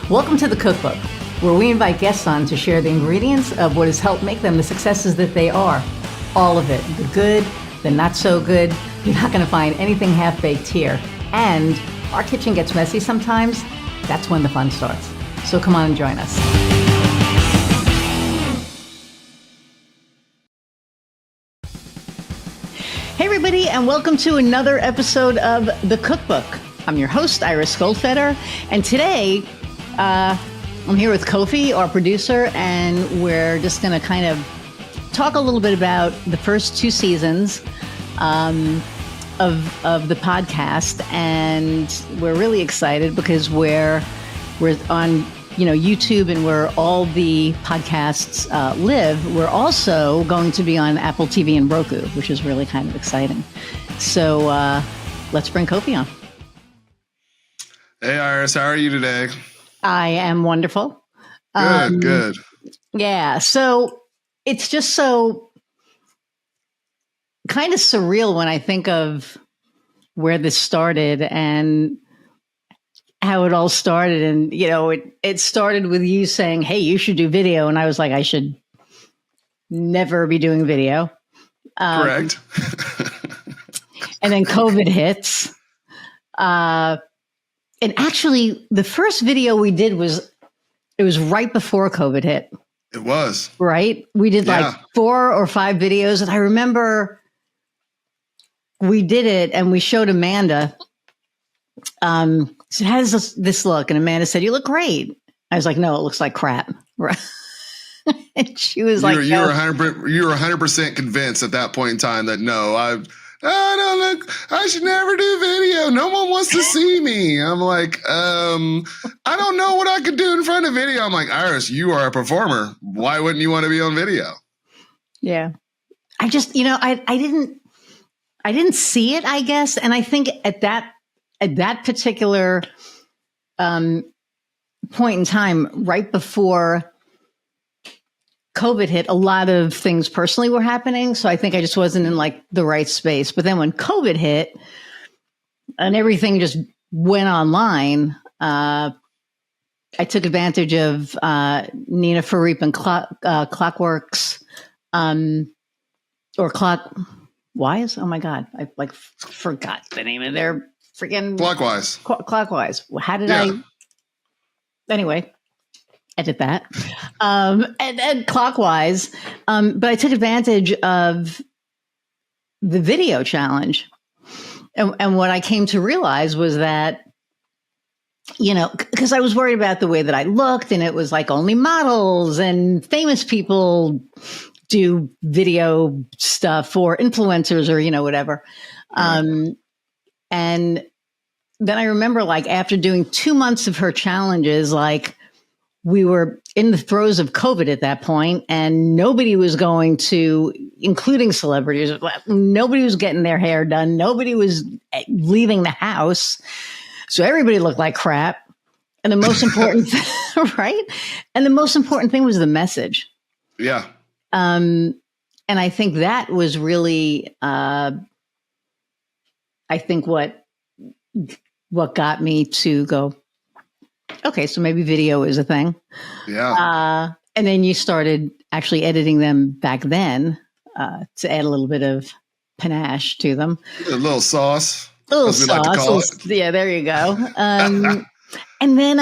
Welcome to the Cookbook, where we invite guests on to share the ingredients of what has helped make them the successes that they are. All of it, the good, the not so good. You're not going to find anything half-baked here. And our kitchen gets messy sometimes. That's when the fun starts. So come on and join us. Hey everybody, and welcome to another episode of the Cookbook. I'm your host, Iris Goldfeder, and today I'm here with Kofi, our producer, and we're just going to kind of talk a little bit about the first two seasons of the podcast, and we're really excited because we're on YouTube and where all the podcasts live. We're also going to be on Apple TV and Roku, which is really kind of exciting. So let's bring Kofi on. Hey Iris, how are you today? I am wonderful. Good. Yeah. So it's just so kind of surreal when I think of where this started and how it all started. And, it started with you saying, hey, you should do video. And I was like, I should never be doing video. Correct. And then COVID hits. And actually, the first video we did was right before COVID hit. It was. Right? We did like 4 or 5 videos. And I remember we did it and we showed Amanda. So how does this look? And Amanda said, you look great. I was like, no, it looks like crap. And she was like, you were 100% convinced at that point in time that no, I don't look, I should never do video. No one wants to see me. I'm like, I don't know what I could do in front of video. I'm like, Iris, you are a performer. Why wouldn't you want to be on video? Yeah. I just, I didn't see it, I guess. And I think at that particular point in time, right before COVID hit, a lot of things personally were happening. So I think I just wasn't in like the right space. But then when COVID hit and everything just went online, I took advantage of Nina Farip and Clockworks or Clockwise. Oh my God. I forgot the name of their freaking Clockwise. Clockwise. How did I? Anyway. Edit that. And Clockwise. But I took advantage of the video challenge. And what I came to realize was that, because I was worried about the way that I looked, and it was like only models and famous people do video stuff or influencers or, whatever. And then I remember after doing 2 months of her challenges, we were in the throes of COVID at that point, and nobody was going to, including celebrities, nobody was getting their hair done. Nobody was leaving the house. So everybody looked like crap. And the most important, right? And the most important thing was the message. Yeah. And I think that was really, I think what got me to go, okay, so maybe video is a thing. Yeah. And then you started actually editing them back then to add a little bit of panache to them. A little sauce. A little sauce. Like to call it. Yeah, there you go. And then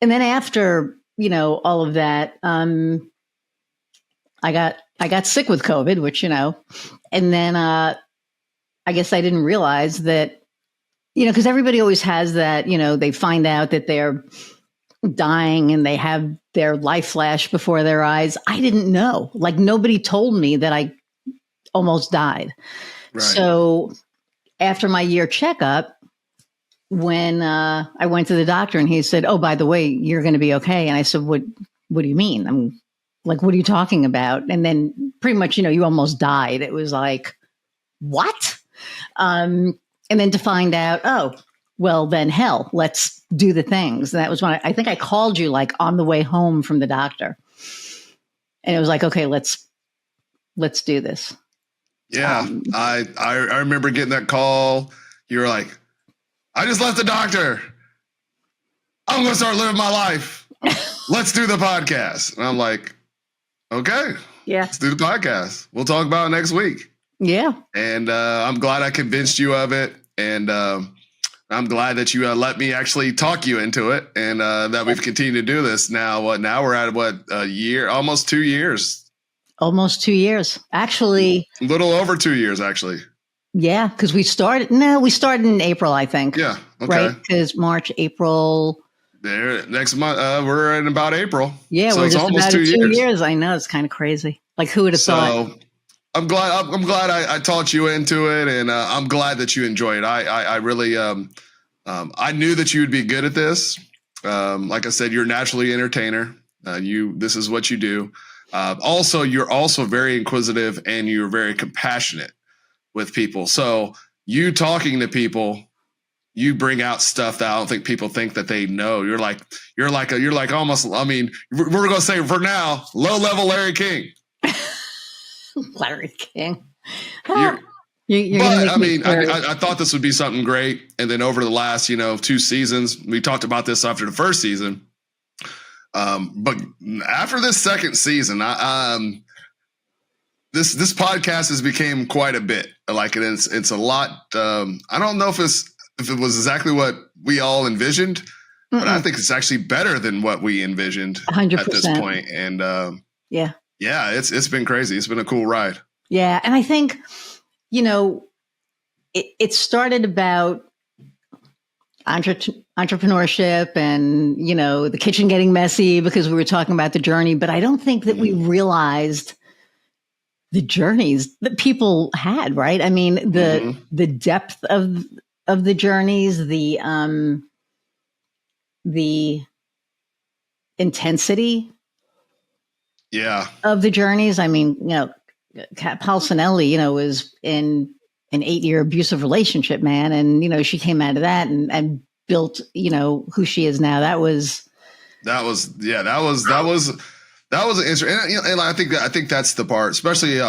after, all of that, I got sick with COVID, which, and then I guess I didn't realize that, because everybody always has that, they find out that they're dying and they have their life flash before their eyes. I didn't know. Nobody told me that I almost died. Right. So after my year checkup, when I went to the doctor and he said, oh, by the way, you're going to be okay. And I said, what do you mean? I'm like, what are you talking about? And then pretty much, you almost died. It was like, what? And then to find out, oh, well, then hell, let's do the things. And that was when I think I called you on the way home from the doctor. And it was like, okay, let's do this. Yeah. I remember getting that call. You were like, I just left the doctor. I'm going to start living my life. Let's do the podcast. And I'm like, okay, let's do the podcast. We'll talk about it next week. Yeah. And I'm glad I convinced you of it. And I'm glad that you let me actually talk you into it, and that we've continued to do this. Now we're at a year, almost 2 years. Almost 2 years. Actually. A little over 2 years, actually. Yeah, because we started in April, I think. Yeah. Okay. Right? Because March, April. There, next month, we're in about April. Yeah, so we're it's just almost about 2 years. 2 years. I know, it's kind of crazy. Like, who would have thought? I'm glad I taught you into it, and I'm glad that you enjoy it. I really I knew that you would be good at this. Like I said, you're naturally an entertainer. This is what you do. Also, you're also very inquisitive, and you're very compassionate with people. So you talking to people, you bring out stuff that I don't think people think that they know. You're like almost. I mean, we're gonna say for now, low level Larry King. Larry King. But I mean, I thought this would be something great. And then over the last, 2 seasons, we talked about this after the first season. But after this second season, this podcast has become quite a bit. Like it's a lot. I don't know if it was exactly what we all envisioned, but I think it's actually better than what we envisioned 100%. at this point. And yeah, it's been crazy. It's been a cool ride. Yeah. And I think, it started about entrepreneurship and, the kitchen getting messy because we were talking about the journey. But I don't think that we realized the journeys that people had, right? I mean, the depth of the journeys, the intensity of the journeys. I mean, Paul Sinelli, was in an 8-year abusive relationship, man. And, she came out of that and built, who she is now. That was an interesting. And I think that's the part, especially,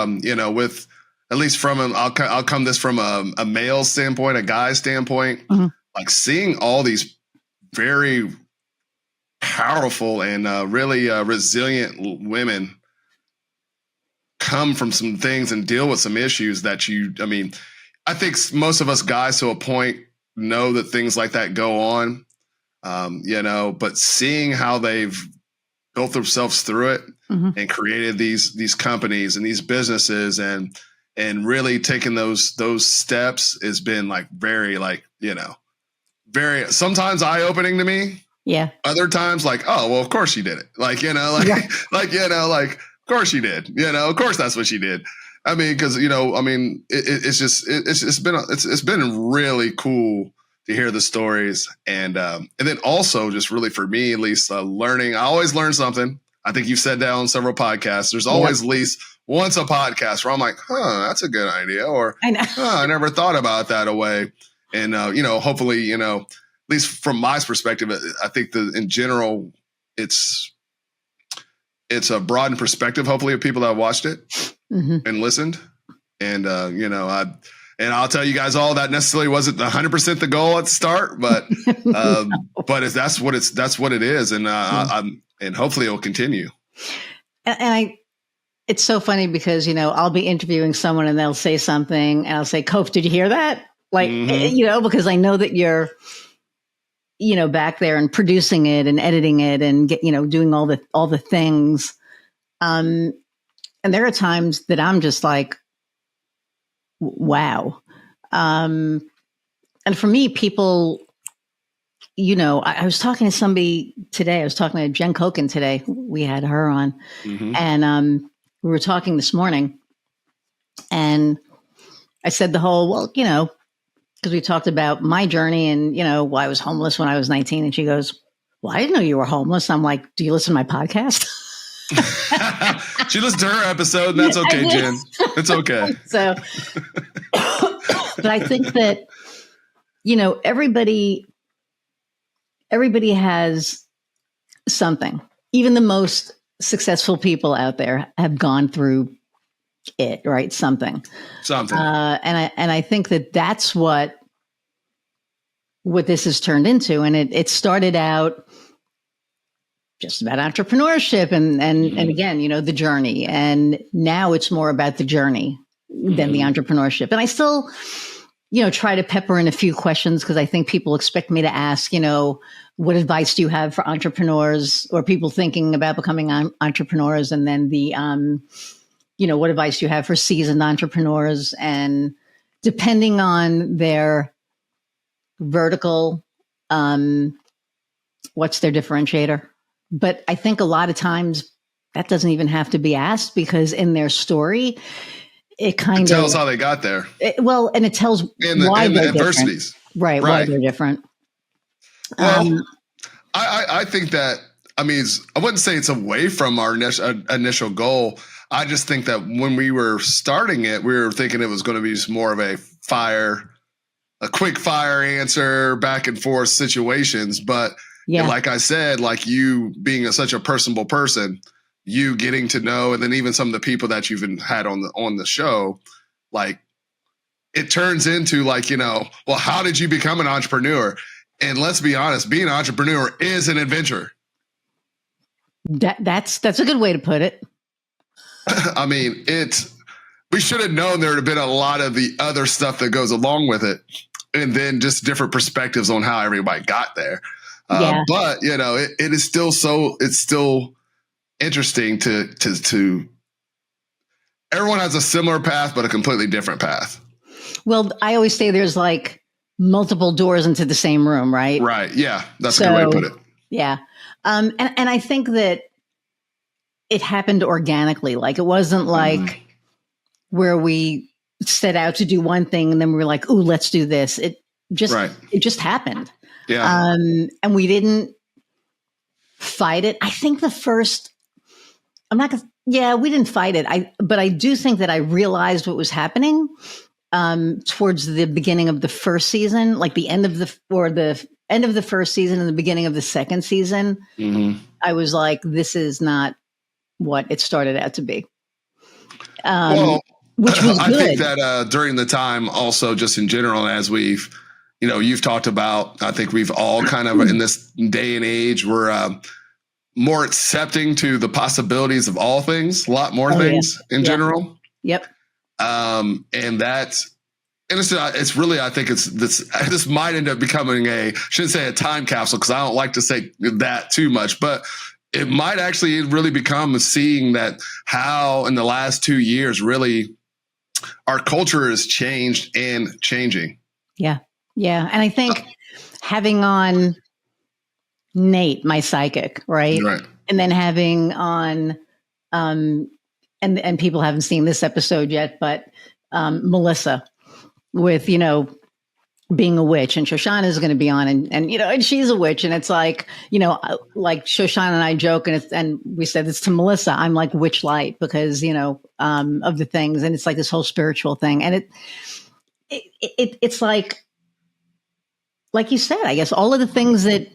with, at least from I'll come this from a male standpoint, a guy standpoint, like seeing all these very powerful and really resilient women come from some things and deal with some issues that I think most of us guys to a point know that things like that go on, but seeing how they've built themselves through it and created these companies and these businesses and really taking those steps has been like very very sometimes eye-opening to me. Yeah. Other times like, oh, well, of course she did it. Of course she did. Of course that's what she did. I mean, because it's been really cool to hear the stories and then also just really for me at least learning. I always learn something. I think you've said that on several podcasts. There's always at least once a podcast where I'm like, that's a good idea, or I know. I never thought about it that way. And hopefully, at least from my perspective, I think in general, it's a broadened perspective, hopefully, of people that have watched it and listened. And, and I'll tell you guys all that necessarily wasn't 100% the goal at the start, but, but that's what it is. And, and hopefully it'll continue. And it's so funny because, I'll be interviewing someone and they'll say something and I'll say, Kof, did you hear that? Like, because I know that you're, back there and producing it and editing it and doing all the things. And there are times that I'm just like, wow. And for me, people, I was talking to somebody today. I was talking to Jen Koken today. We had her on and we were talking this morning and I said the whole, because we talked about my journey and, why I was homeless when I was 19. And she goes, well, I didn't know you were homeless. I'm like, do you listen to my podcast? She listened to her episode and that's okay, Jen. It's okay. So, but I think that, everybody has something. Even the most successful people out there have gone through it, right? Something. And I think that that's what this has turned into. And it started out, just about entrepreneurship and again, the journey. And now it's more about the journey than the entrepreneurship. And I still, try to pepper in a few questions because I think people expect me to ask, what advice do you have for entrepreneurs or people thinking about becoming entrepreneurs? And then the, what advice do you have for seasoned entrepreneurs? And depending on their vertical, what's their differentiator? But I think a lot of times that doesn't even have to be asked because in their story, it tells how they got there. And it tells why they're adversities. Different. Right, why they're different. Well, I think that, I wouldn't say it's away from our initial goal. I just think that when we were starting it, we were thinking it was going to be just more of a quick fire answer, back and forth situations. But like I said, like you being such a personable person, you getting to know, and then even some of the people that you've had on the show, like it turns into like, well, how did you become an entrepreneur? And let's be honest, being an entrepreneur is an adventure. That's a good way to put it. We should have known there would have been a lot of the other stuff that goes along with it, and then just different perspectives on how everybody got there. But it is still it's still interesting to everyone has a similar path, but a completely different path. Well, I always say there's like multiple doors into the same room, right? Right. Yeah. That's a good way to put it. Yeah. And I think that it happened organically. Like it wasn't like where we set out to do one thing and then we were like, ooh, let's do this. It just happened. Yeah. And we didn't fight it. I think we didn't fight it. But I do think that I realized what was happening towards the beginning of the first season, like the end of the end of the first season and the beginning of the second season. I was like, this is not what it started out to be. Which was good. I think that during the time also just in general, as we've, you've talked about, I think we've all kind of in this day and age, we're more accepting to the possibilities of all things, a lot more things in general. Yep. And it's really, I think this might end up becoming shouldn't say a time capsule because I don't like to say that too much, but it might actually really become seeing that how in the last 2 years, really our culture has changed and changing. Yeah. Yeah. And I think having on Nate, my psychic, right? And then having on, and people haven't seen this episode yet, but Melissa with, being a witch, and Shoshana is going to be on and she's a witch. And it's like, like Shoshana and I joke and we said it's to Melissa, I'm like witch light because, of the things. And it's like this whole spiritual thing. And it's like you said, I guess all of the things that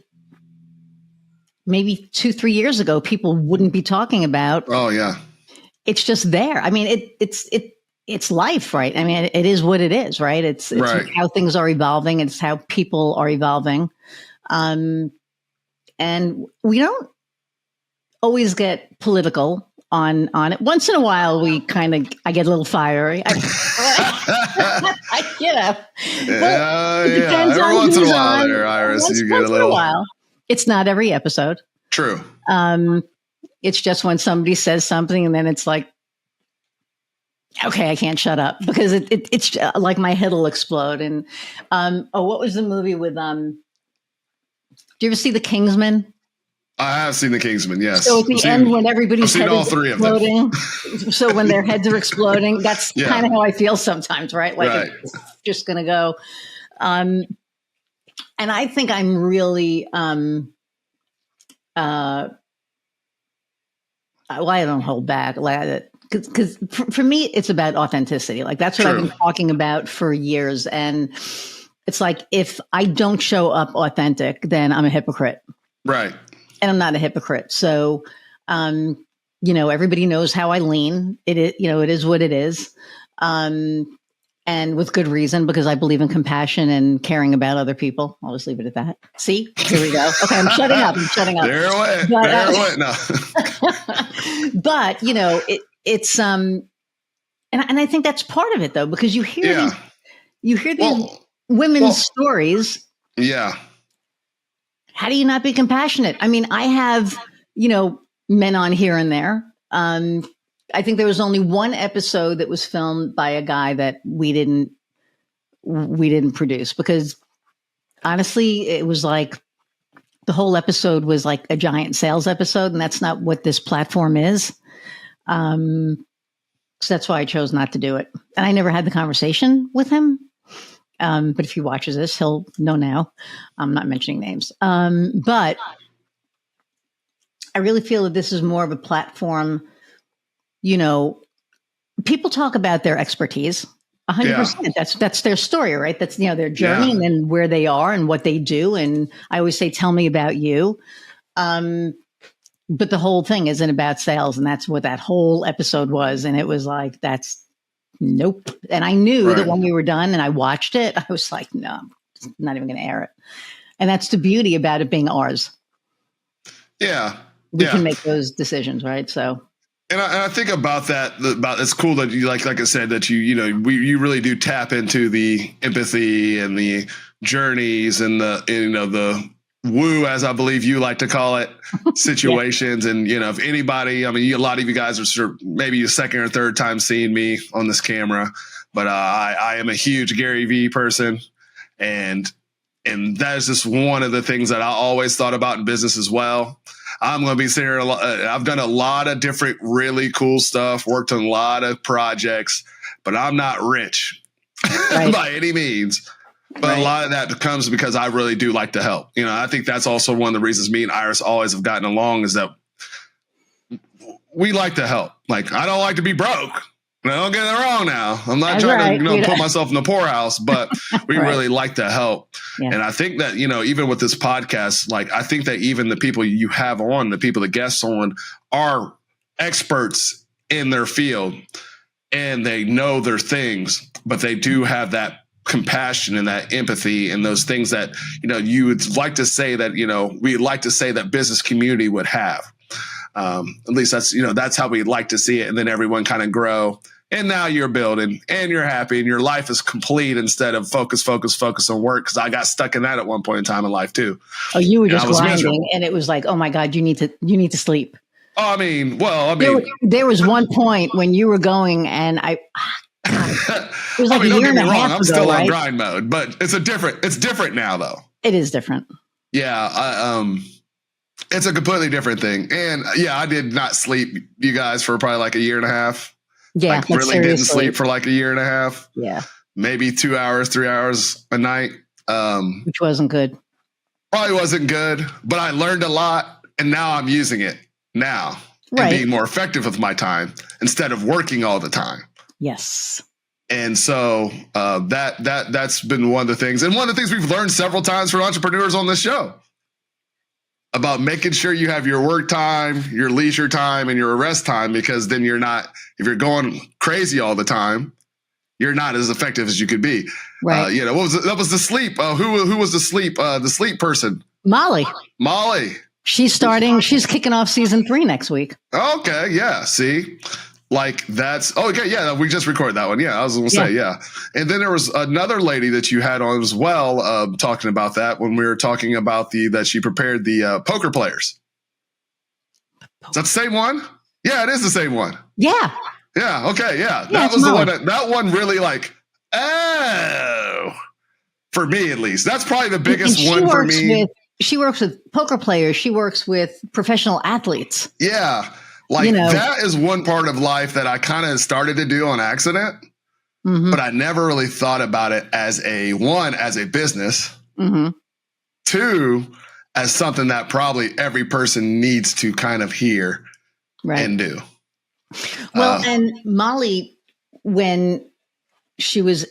maybe 2-3 years ago, people wouldn't be talking about. Oh yeah. It's just there. It's life, right? It is what it is, right? It's how things are evolving. It's how people are evolving. And we don't always get political on it. Once in a while, I get a little fiery. Every once in a while there, Iris, you get a little. While. It's not every episode. True. It's just when somebody says something and then it's like, okay, I can't shut up because it's like my head will explode. And what was the movie with? Do you ever see The Kingsman? I have seen The Kingsman. Yes. So at the end, when everybody's head all is three exploding, so when their heads are exploding, that's kind of how I feel sometimes, right? Like it's just going to go. And I think I'm really. I don't hold back. Because for me, it's about authenticity. Like that's what I've been talking about for years. And it's like, if I don't show up authentic, then I'm a hypocrite. Right. And I'm not a hypocrite. So, everybody knows how I lean. It is what it is. and with good reason, because I believe in compassion and caring about other people. I'll just leave it at that. See, here we go. Okay, I'm shutting up. There it went. But, there it went. No. but it's and I think that's part of it, though, because you hear these women's stories. Yeah. How do you not be compassionate? I mean, I have men on here and there. I think there was only one episode that was filmed by a guy that we didn't produce, because honestly, it was like the whole episode was like a giant sales episode, and that's not what this platform is. So that's why I chose not to do it. And I never had the conversation with him. But if he watches this, he'll know now. I'm not mentioning names. But I really feel that this is more of a platform. People talk about their expertise 100%. Yeah. That's their story, right? That's, their journey and then where they are and what they do. And I always say, tell me about you. But the whole thing isn't about sales. And that's what that whole episode was. And it was like, nope. And I knew that when we were done and I watched it, I was like, no, I'm not even going to air it. And that's the beauty about it being ours. Yeah. We can make those decisions, right? So. And I think about that. It's cool that you like I said that you really do tap into the empathy and the journeys and the woo, as I believe you like to call it, situations. And if anybody, I mean, a lot of you guys are maybe your second or third time seeing me on this camera, but I am a huge Gary Vee person, and that is just one of the things that I always thought about in business as well. I'm going to be sitting here. I've done a lot of different really cool stuff, worked on a lot of projects, but I'm not rich by any means. But a lot of that comes because I really do like to help. I think that's also one of the reasons me and Iris always have gotten along, is that we like to help. Like, I don't like to be broke. Don't get it wrong now. I'm not trying to put myself in the poorhouse, but we really like to help. Yeah. And I think that, even with this podcast, like, I think that even the people you have on, the people, the guests on, are experts in their field and they know their things, but they do have that compassion and that empathy and those things that, you would like to say that, we'd like to say that business community would have. At least that's how we like to see it. And then everyone kind of grow. And now you're building and you're happy and your life is complete instead of focus on work. Cause I got stuck in that at one point in time in life too. Oh, you were just grinding and it was like, oh my God, you need to sleep. Oh, there was one point when you were going and it was like don't get me wrong. I'm still on grind mode, but it's different now though. It is different. Yeah. It's a completely different thing. And I did not sleep, you guys, for probably like a year and a half. Yeah. Like really didn't sleep for like a year and a half. Yeah. Maybe 2 hours, 3 hours a night. Which wasn't good. Probably wasn't good, but I learned a lot and now I'm using it now and being more effective with my time instead of working all the time. Yes. And so that's been one of the things. And one of the things we've learned several times for entrepreneurs on this show about making sure you have your work time, your leisure time, and your rest time, because then if you're going crazy all the time, you're not as effective as you could be. Right. That was the sleep. Who was the sleep person? Molly. She's kicking off season 3 next week. Okay. Yeah. See? Like okay. Yeah. We just recorded that one. Yeah. I was going to say, yeah. And then there was another lady that you had on as well, talking about that when we were talking about that she prepared the poker players. Is that the same one? Yeah, it is the same one. Yeah. Yeah. Okay. Yeah. That was the one that one really for me at least, that's probably the biggest one for me. She works with poker players. She works with professional athletes. Yeah. That is one part of life that I kind of started to do on accident, but I never really thought about it as a business, 2, as something that probably every person needs to kind of hear and do. Well, and Molly, when she was,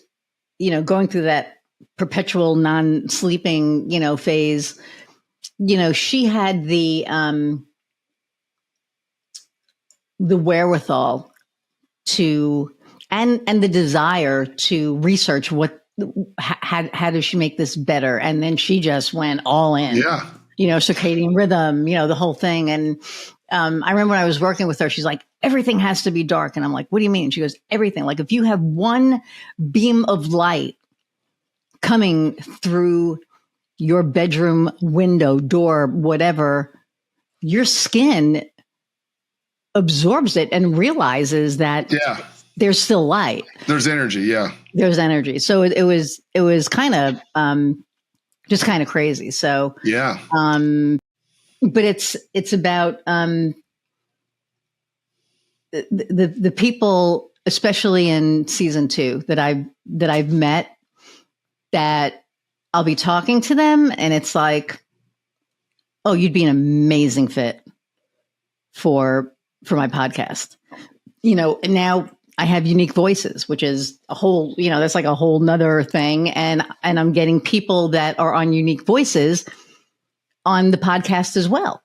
going through that perpetual non-sleeping, phase, she had the wherewithal to and the desire to research how does she make this better? And then she just went all in. Yeah. Circadian rhythm, the whole thing. And I remember when I was working with her, she's like, everything has to be dark. And I'm like, what do you mean? She goes, everything. Like if you have one beam of light coming through your bedroom window, door, whatever, your skin absorbs it and realizes that there's still light. There's energy. Yeah. There's energy. So it was kind of just kind of crazy. So yeah. But it's about the people, especially in season 2, that I've met, that I'll be talking to them and it's like, oh, you'd be an amazing fit for my podcast. And now I have unique voices, which is a whole, that's like a whole nother thing. And I'm getting people that are on unique voices on the podcast as well.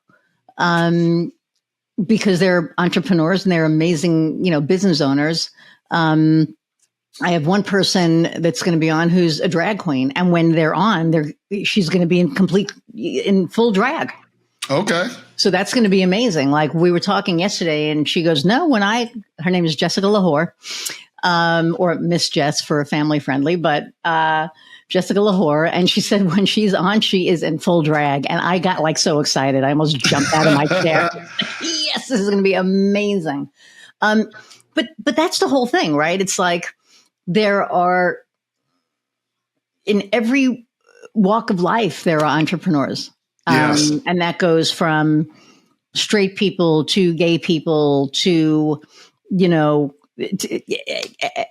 Because they're entrepreneurs and they're amazing, business owners. I have one person that's going to be on who's a drag queen. And when they're on, she's going to be in full drag. Okay. So that's going to be amazing. Like we were talking yesterday and she goes, no, her name is Jessica Lahore, or Miss Jess for family friendly, but, Jessica Lahore. And she said when she's on, she is in full drag. And I got like so excited. I almost jumped out of my chair. Yes, this is going to be amazing. But that's the whole thing, right? It's like there are, in every walk of life, there are entrepreneurs. Yes. And that goes from straight people to gay people to,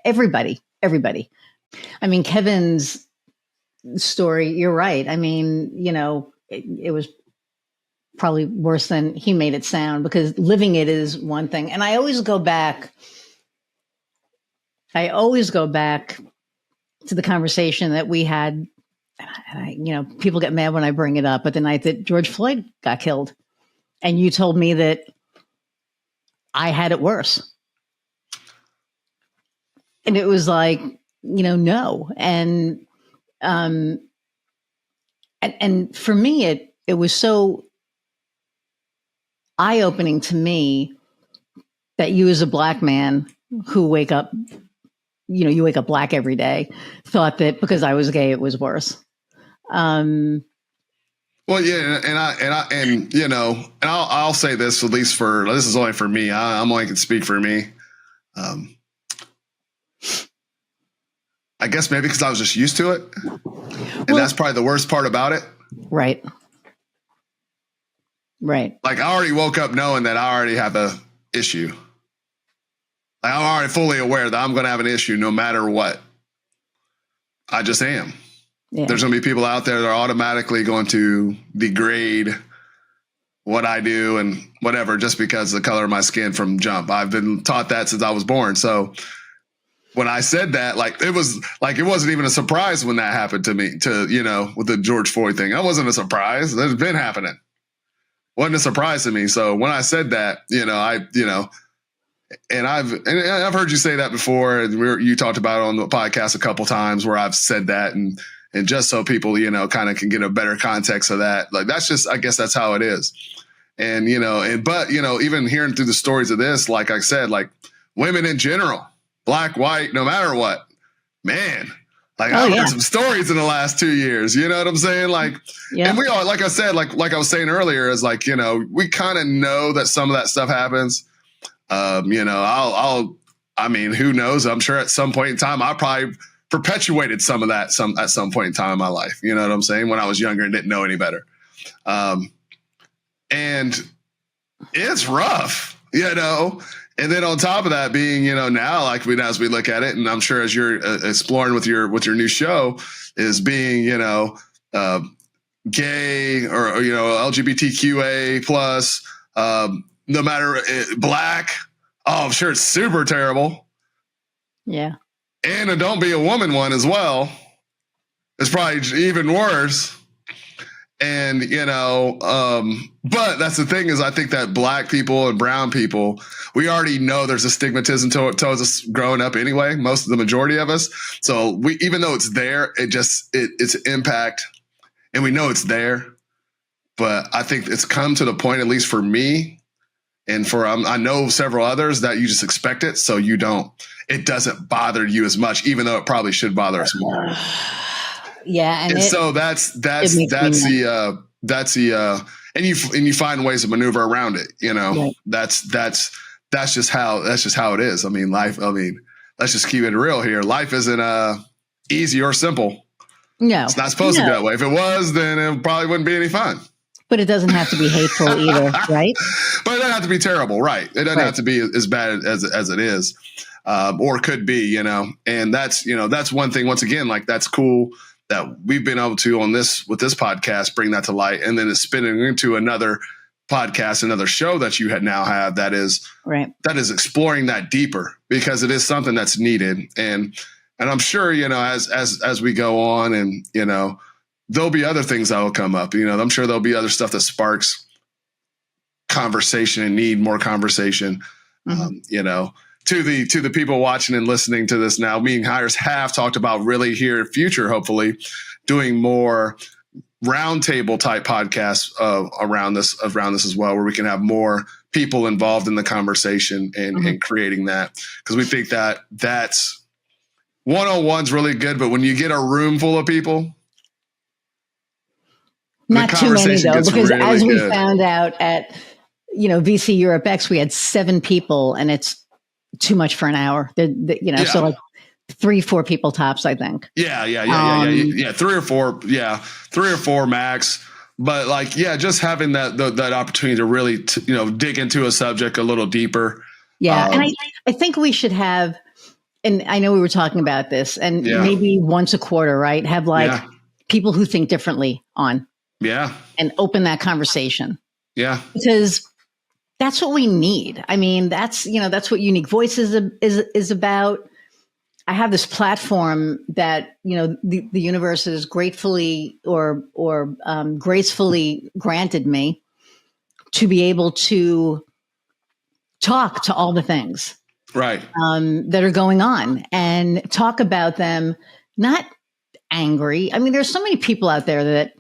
everybody. I mean, Kevin's story, you're right. I mean, it was probably worse than he made it sound, because living it is one thing. And I always go back to the conversation that we had. And people get mad when I bring it up, but the night that George Floyd got killed, and you told me that I had it worse. And it was like, no. And for me, it was so eye-opening to me that you, as a Black man who wake up black every day, thought that because I was gay, it was worse. Well, yeah, and I'll say this, at least this is only for me. I'm only can speak for me. I guess maybe because I was just used to it, and that's probably the worst part about it. Right. Like I already woke up knowing that I already have a issue. Like, I'm already fully aware that I'm going to have an issue no matter what. I just am. Yeah. There's going to be people out there that are automatically going to degrade what I do and whatever just because of the color of my skin from jump. I've been taught that since I was born. So when I said that, it wasn't even a surprise when that happened to me, with the George Floyd thing. That wasn't a surprise. It's been happening. Wasn't a surprise to me. So when I said that, and I've heard you say that before, and you talked about it on the podcast a couple times where I've said that, and just so people, kind of can get a better context of that. Like, that's just, I guess that's how it is. And, but even hearing through the stories of this, like I said, like women in general, Black, white, no matter what, man, like I've heard some stories in the last 2 years, you know what I'm saying? Like, and we all, like I said, like I was saying earlier, is like, we kind of know that some of that stuff happens. I mean, who knows? I'm sure at some point in time, I probably perpetuated some of that at some point in time in my life. You know what I'm saying? When I was younger and didn't know any better. And it's rough, and then on top of that being, now, like as we look at it, and I'm sure as you're exploring with your new show, is being, gay or, LGBTQA plus, no matter Black. Oh, I'm sure it's super terrible. Yeah. And a don't be a woman one as well. It's probably even worse. And, but that's the thing is I think that black people and brown people, we already know there's a stigmatism towards us growing up anyway, most of the majority of us. So even though it's there, it's impact and we know it's there. But I think it's come to the point, at least for me and for, I know several others, that you just expect it. So it doesn't bother you as much, even though it probably should bother us more. Yeah. And so that's the and you find ways to maneuver around it, right. That's just how it is. I mean, life, let's just keep it real here. Life isn't easy or simple. No, it's not supposed to be that way. If it was, then it probably wouldn't be any fun. But it doesn't have to be hateful either, right? But it doesn't have to be terrible, right? It doesn't have to be as bad as it is, or could be, And that's one thing. Once again, like that's cool that we've been able to with this podcast bring that to light, and then it's spinning into another podcast, another show that you now have that is exploring that deeper, because it is something that's needed, and I'm sure as we go on, and there'll be other things that will come up. I'm sure there'll be other stuff that sparks conversation and need more conversation. Mm-hmm. To the people watching and listening to this now, me and Hires have talked about really here in future, hopefully, doing more roundtable type podcasts around this as well, where we can have more people involved in the conversation and creating that, because we think that that's one-on-one's really good, but when you get a room full of people, not too many though, because really as we found out at VC Europe X, we had 7 people, and it's too much for an hour. So like 3-4 people tops, I think. Yeah. 3 or 4. Yeah. 3 or 4 max. But just having that opportunity to really, dig into a subject a little deeper. Yeah. And I think we should have, and I know we were talking about this, and maybe once a quarter, right? Have people who think differently on. Yeah. And open that conversation. Yeah. Because that's what we need. I mean, that's what Unique Voices is about. I have this platform that, the universe has gratefully or gracefully granted me to be able to talk to all the things that are going on and talk about them, not angry. I mean, there's so many people out there that,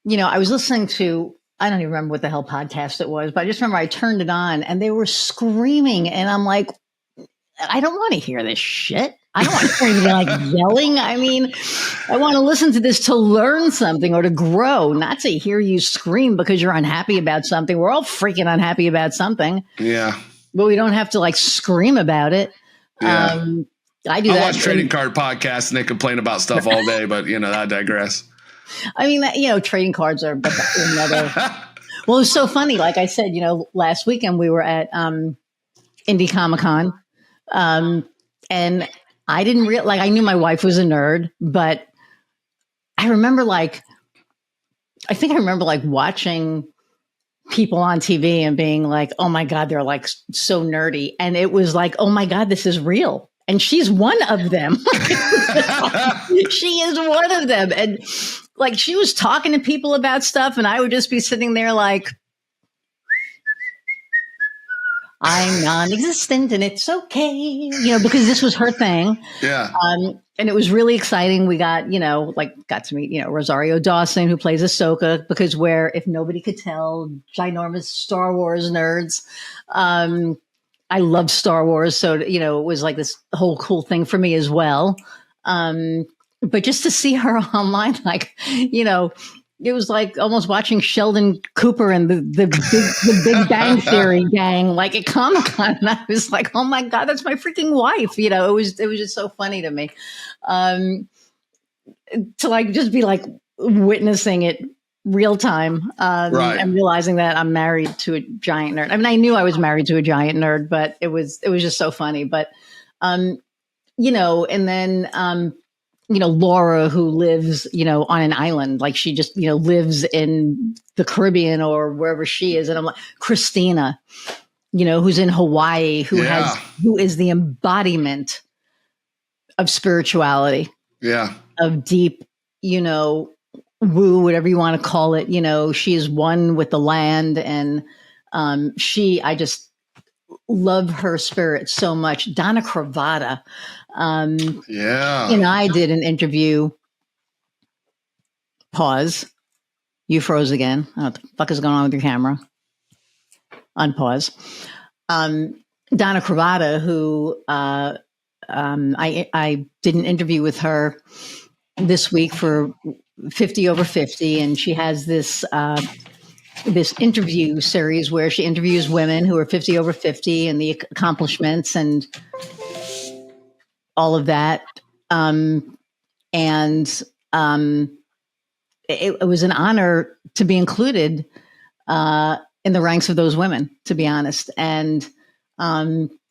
I was listening to, I don't even remember what the hell podcast it was, but I just remember I turned it on and they were screaming, and I'm like, I don't want to hear this shit. I don't want to hear yelling. I mean, I want to listen to this to learn something or to grow, not to hear you scream because you're unhappy about something. We're all freaking unhappy about something. Yeah. But we don't have to scream about it. Yeah. I do that. I watch trading card podcasts and they complain about stuff all day, but I digress. I mean, trading cards are another. Well, it was so funny. Like I said, last weekend we were at Indie Comic Con, and I didn't I knew my wife was a nerd, but I remember watching people on TV and being like, oh my God, they're so nerdy. And it was like, oh my God, this is real. And she's one of them. She is one of them. And she was talking to people about stuff, and I would just be sitting there I'm non-existent and it's okay, because this was her thing. Yeah. And it was really exciting. We got, got to meet, Rosario Dawson, who plays Ahsoka, because if nobody could tell, ginormous Star Wars nerds. I love Star Wars. So, it was this whole cool thing for me as well. But just to see her online, it was almost watching Sheldon Cooper and the Big Bang Theory gang, at Comic-Con. And I was like, oh my God, that's my freaking wife. It was just so funny to me. To just be witnessing it real time, and realizing that I'm married to a giant nerd. I mean, I knew I was married to a giant nerd, but it was just so funny. But, and then, Laura, who lives, on an island, she just, lives in the Caribbean or wherever she is. And I'm like, Christina, who's in Hawaii, who is the embodiment of spirituality, of deep, woo, whatever you want to call it. She is one with the land, and I just love her spirit so much. Donna Cravata. I did an interview. Pause. You froze again. What the fuck is going on with your camera? Unpause. Donna Cravata, who I did an interview with her this week for 50 over 50, and she has this interview series where she interviews women who are 50 over 50 and the accomplishments and all of that. It was an honor to be included in the ranks of those women, to be honest. And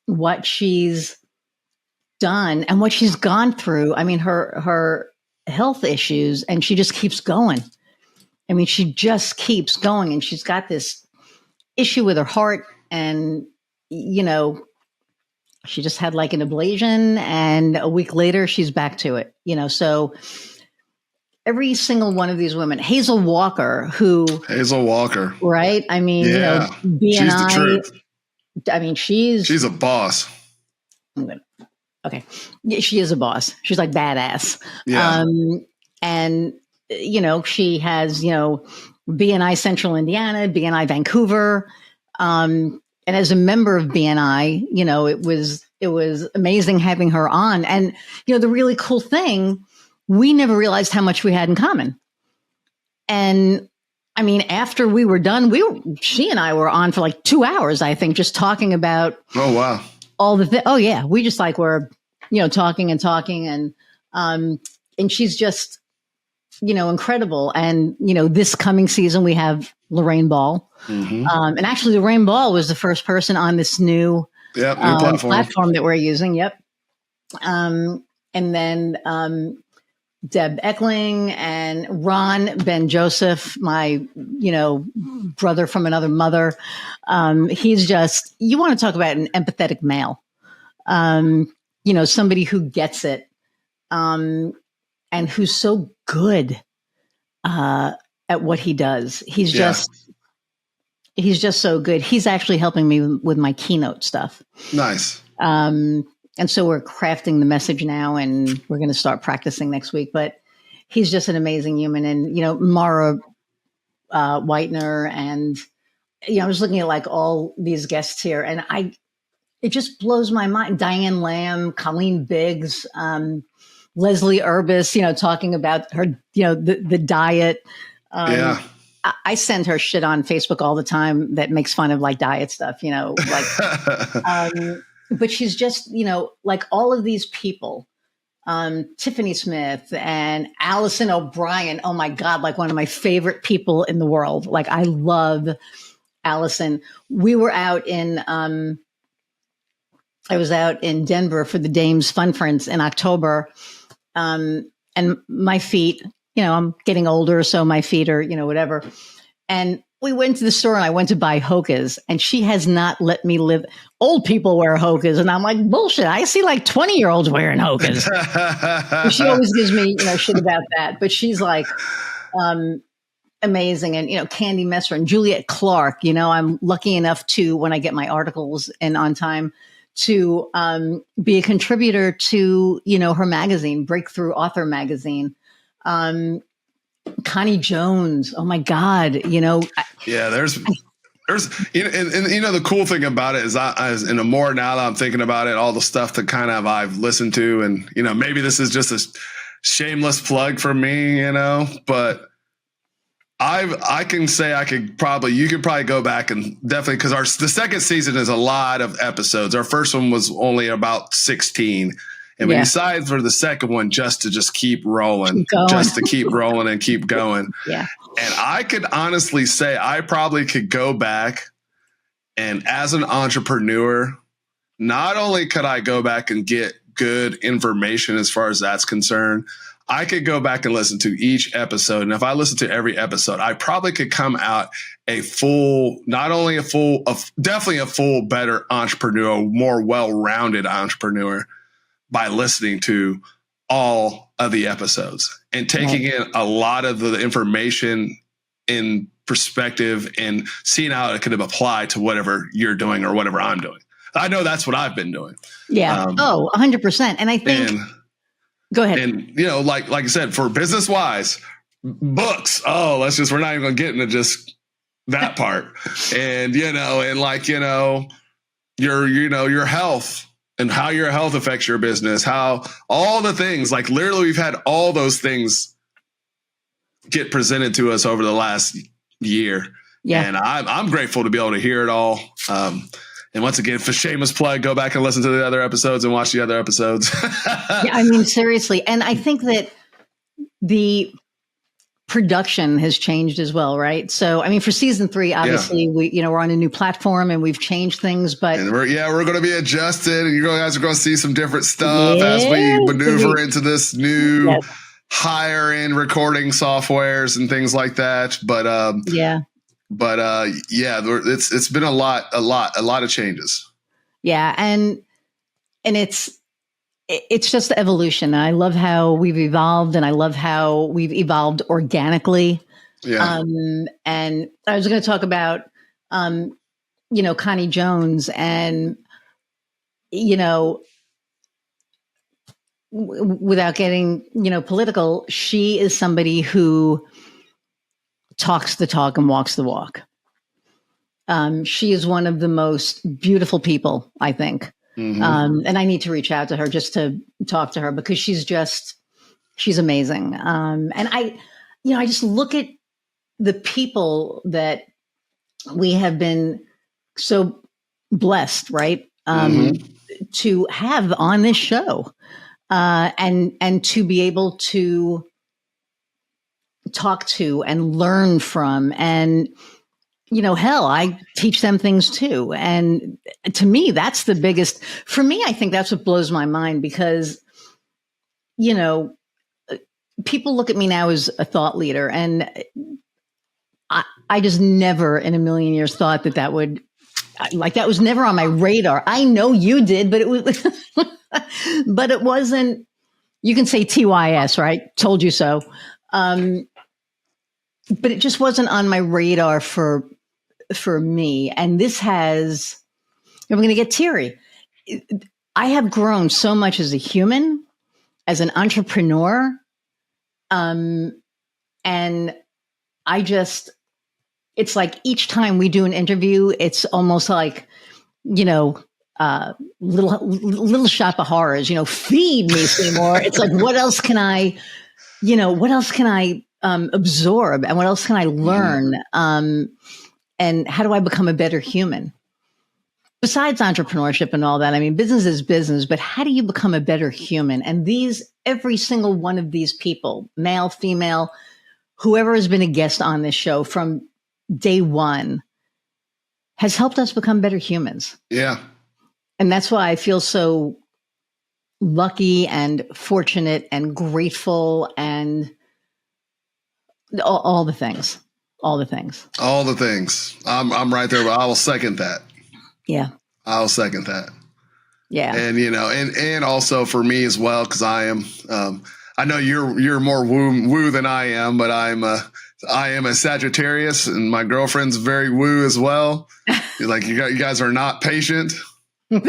what she's done and what she's gone through. I mean, her health issues, and she just keeps going. I mean, she just keeps going, and she's got this issue with her heart, and she just had like an ablation, and a week later she's back to it. So every single one of these women, Hazel Walker, right? I mean, BNI, she's the truth. I mean, she's a boss. Okay. Yeah, she is a boss. She's like badass. Yeah. And she has, BNI Central Indiana, BNI Vancouver. And as a member of BNI, it was amazing having her on. And, the really cool thing, we never realized how much we had in common. And I mean, after we were done, she and I were on for like 2 hours, I think, just talking about. Oh, wow. All the oh yeah, we just like were, talking, and she's just, incredible. And this coming season we have Lorraine Ball, and actually Lorraine Ball was the first person on this new platform that we're using. Yep. And then Deb Eckling and Ron Ben Joseph, my brother from another mother. He's just, you want to talk about an empathetic male, somebody who gets it, and who's so good at what he does. He's just so good. He's actually helping me with my keynote stuff. Nice. And so we're crafting the message now, and we're going to start practicing next week. But he's just an amazing human. And, Mara Whitener, and, I was looking at like all these guests here, and it just blows my mind. Diane Lamb, Colleen Biggs, Leslie Urbis, talking about her, the diet. I send her shit on Facebook all the time that makes fun of like diet stuff, but she's just, like all of these people, Tiffany Smith and Allison O'Brien. Oh my God, like one of my favorite people in the world. Like I love Allison. We were out I was out in Denver for the Dames Fun Friends in October. And my feet, I'm getting older, so my feet are, whatever. And we went to the store and I went to buy Hokas, and she has not let me live. Old people wear Hokas. And I'm like, bullshit. I see like 20-year-olds wearing Hokas. She always gives me, shit about that. But she's like, amazing. And, Candy Messer and Juliet Clark, I'm lucky enough to, when I get my articles in on time, to be a contributor to, her magazine, Breakthrough Author Magazine. Connie Jones. Oh my God. Yeah, there's, and the cool thing about it is more now that I'm thinking about it, all the stuff that kind of I've listened to, and, maybe this is just a shameless plug for me, but I can say you could probably go back and definitely, because the second season is a lot of episodes. Our first one was only about 16. And we decided for the second one just to keep rolling, just to keep rolling and keep going. Yeah. And I could honestly say I probably could go back, and as an entrepreneur, not only could I go back and get good information as far as that's concerned, I could go back and listen to each episode. And if I listen to every episode, I probably could come out definitely a full, better entrepreneur, more well-rounded entrepreneur by listening to all of the episodes and taking in a lot of the information in perspective and seeing how it could apply to whatever you're doing or whatever I'm doing. I know that's what I've been doing. Yeah. 100%. And I think, go ahead. And, you know, like I said, for business wise, books, we're not even going to get into just that part. And, you know, and like, you know, your health and how your health affects your business, how all the things, like literally we've had all those things get presented to us over the last year. Yeah. And I'm grateful to be able to hear it all. And once again, for shameless plug, go back and listen to the other episodes and watch the other episodes. Yeah, I mean, seriously. And I think that the production has changed as well, right? So, I mean, for season 3, obviously, we're on a new platform and we've changed things, but we're going to be adjusted, and you guys are going to see some different stuff as we maneuver into this new higher end recording softwares and things like that. But it's been a lot of changes. Yeah. And it's just evolution. I love how we've evolved, and I love how we've evolved organically. Yeah. And I was going to talk about, Connie Jones, and, without getting, political, she is somebody who talks the talk and walks the walk. She is one of the most beautiful people, I think. Mm-hmm. And I need to reach out to her just to talk to her, because she's amazing. And I just look at the people that we have been so blessed, right? To have on this show, and to be able to talk to and learn from, and hell, I teach them things too. And to me, that's the biggest, for me, I think that's what blows my mind, because, people look at me now as a thought leader, and I just never in a million years thought that was never on my radar. I know you did, but it was, but it wasn't, you can say TYS, right? Told you so. But it just wasn't on my radar for me. And this has, I'm going to get teary. I have grown so much as a human, as an entrepreneur. And it's like each time we do an interview, it's almost like, little shop of horrors, feed me, Seymour. It's like, what else can I absorb, and what else can I learn? And how do I become a better human? Besides entrepreneurship and all that, I mean, business is business, but how do you become a better human? And every single one of these people, male, female, whoever has been a guest on this show from day one, has helped us become better humans. Yeah. And that's why I feel so lucky and fortunate and grateful, and all the things. All the things. I'm right there, but I will second that. Yeah. I'll second that. Yeah. And, and also for me as well, because I am, I know you're more woo than I am, but I am a Sagittarius, and my girlfriend's very woo as well. Like you guys are not patient. I've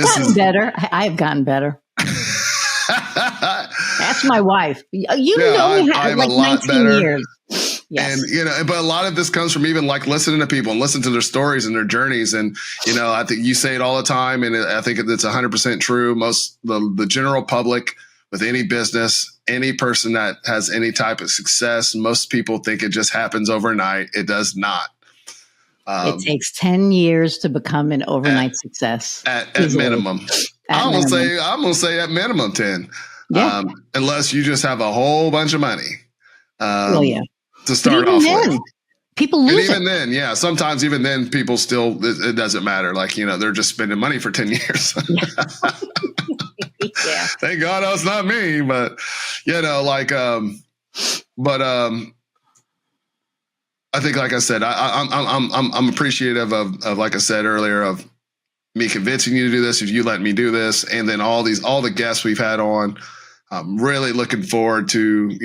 gotten better. I've gotten better. That's my wife. I'm like a lot 19 better. Years. Yes. And, but a lot of this comes from even like listening to people and listening to their stories and their journeys. And, I think you say it all the time, and I think it's 100% true. The general public with any business, any person that has any type of success, most people think it just happens overnight. It does not. It takes 10 years to become an overnight success. At minimum. I'm going to say at minimum 10. Yeah. Unless you just have a whole bunch of money. To start off with. People lose and even then, yeah, sometimes even then people still, it doesn't matter. Like, they're just spending money for 10 years. Yeah. Thank God it's not me, but, I think, like I said, I'm appreciative of, like I said earlier, of me convincing you to do this, if you let me do this. And then all the guests we've had on, I'm really looking forward to,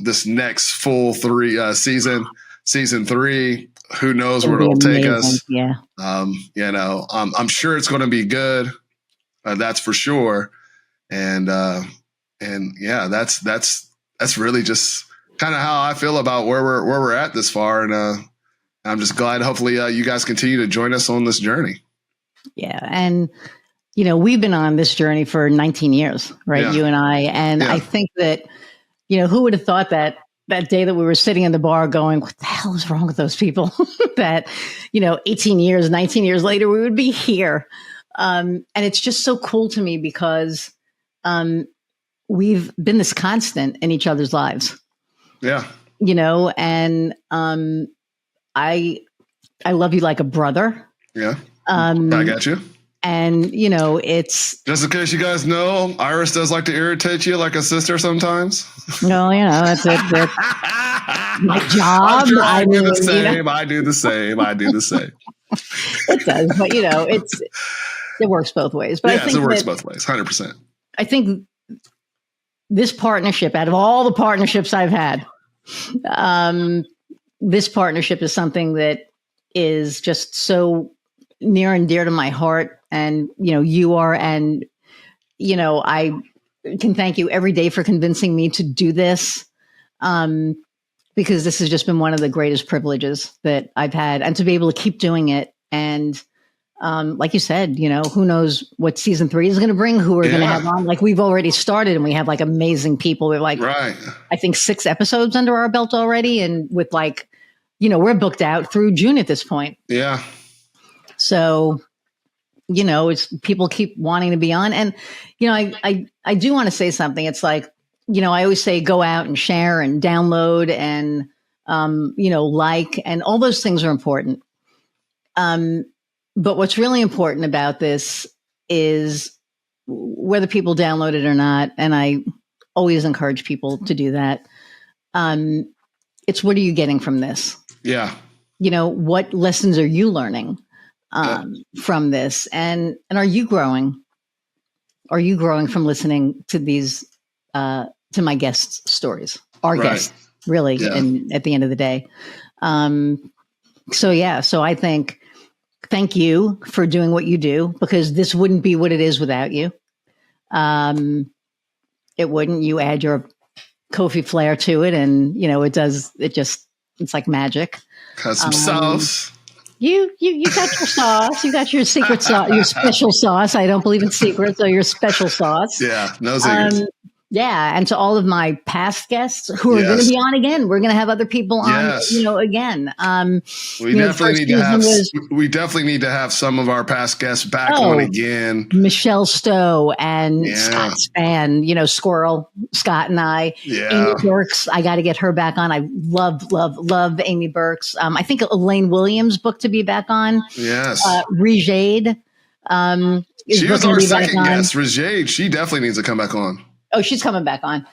this next full season 3. Who knows where it'll take us? Yeah. I'm sure it's going to be good. That's for sure. And yeah, that's really just kind of how I feel about where we're at this far. And I'm just glad, hopefully, you guys continue to join us on this journey. Yeah. And, we've been on this journey for 19 years, right? Yeah. You and I. And I think that, who would have thought that day that we were sitting in the bar going, what the hell is wrong with those people? That, 18 years, 19 years later, we would be here. And it's just so cool to me because we've been this constant in each other's lives. Yeah. And I love you like a brother. Yeah. I got you. And, it's... Just in case you guys know, Iris does like to irritate you like a sister sometimes. No, that's it. That's my job. I do the same. I do the same. It does. But, it works both ways. But yes, it works both ways, 100%. I think this partnership, out of all the partnerships I've had, this partnership is something that is just so near and dear to my heart. And, you are, and, I can thank you every day for convincing me to do this. Because this has just been one of the greatest privileges that I've had, and to be able to keep doing it. And, like you said, who knows what season 3 is going to bring, who we're going to have on. Like, we've already started and we have like amazing people. We're like, right. I think 6 episodes under our belt already. And with we're booked out through June at this point. Yeah. So, it's people keep wanting to be on. And, I do want to say something. It's like, I always say, go out and share and download and, like, and all those things are important. But what's really important about this is whether people download it or not. And I always encourage people to do that. It's, what are you getting from this? Yeah. What lessons are you learning from this? And are you growing? Are you growing from listening to these, to my guests' stories? Our guests, really, and at the end of the day. So I think, thank you for doing what you do, because this wouldn't be what it is without you. It wouldn't. You add your Kofi flair to it, and it's like magic. Got some sauce. You got your sauce. You got your secret sauce, your special sauce. I don't believe in secrets, or your special sauce. Yeah, no secrets. Yeah, and to all of my past guests who are going to be on again, we're going to have other people on, again. We definitely need to have some of our past guests back on again. Michelle Stowe and Scott Span, Squirrel, Scott and I. Yeah. Amy Burks, I got to get her back on. I love Amy Burks. I think Elaine Williams booked to be back on. Yes. Rejade. She was our second guest. Rejade, she definitely needs to come back on. Oh, she's coming back on.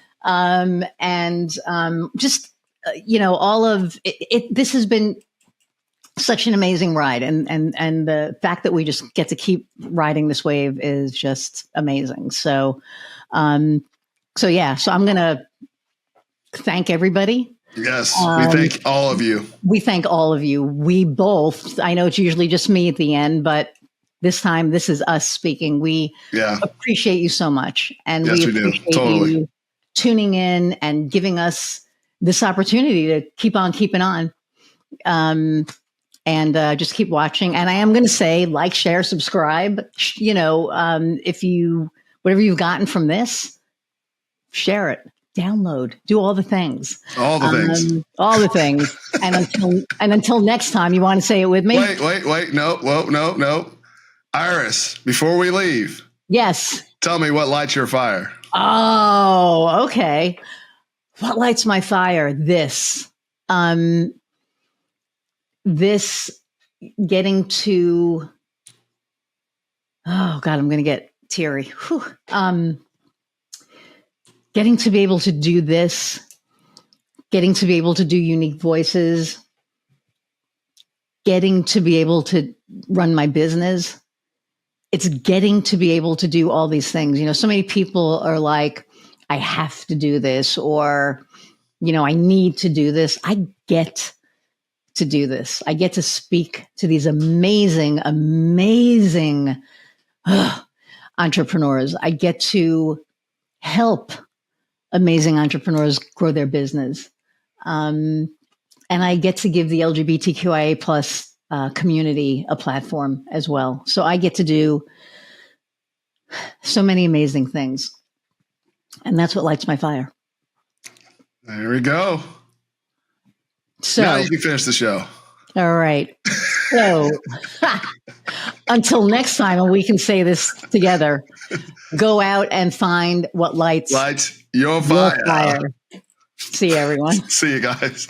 Just, all of it, this has been such an amazing ride. And the fact that we just get to keep riding this wave is just amazing. So I'm going to thank everybody. Yes. We thank all of you. We both, I know it's usually just me at the end, but this time, this is us speaking. We appreciate you so much. And we appreciate you tuning in and giving us this opportunity to keep on keeping on. And just keep watching. And I am going to say, like, share, subscribe. If whatever you've gotten from this, share it, download, do all the things. All the things. And until next time, you want to say it with me? Wait. No. Iris, before we leave. Yes. Tell me what lights your fire. Oh, okay. What lights my fire? This getting to, oh God, I'm going to get teary. Whew. Getting to be able to do this, getting to be able to do unique voices, getting to be able to run my business. It's getting to be able to do all these things. So many people are like, I have to do this, or, I need to do this. I get to do this. I get to speak to these amazing, amazing entrepreneurs. I get to help amazing entrepreneurs grow their business. And I get to give the LGBTQIA plus community a platform as well. So I get to do so many amazing things. And that's what lights my fire. There we go. So now you can finish the show. All right. So until next time, and we can say this together, go out and find what lights your fire. See you, everyone. See you guys.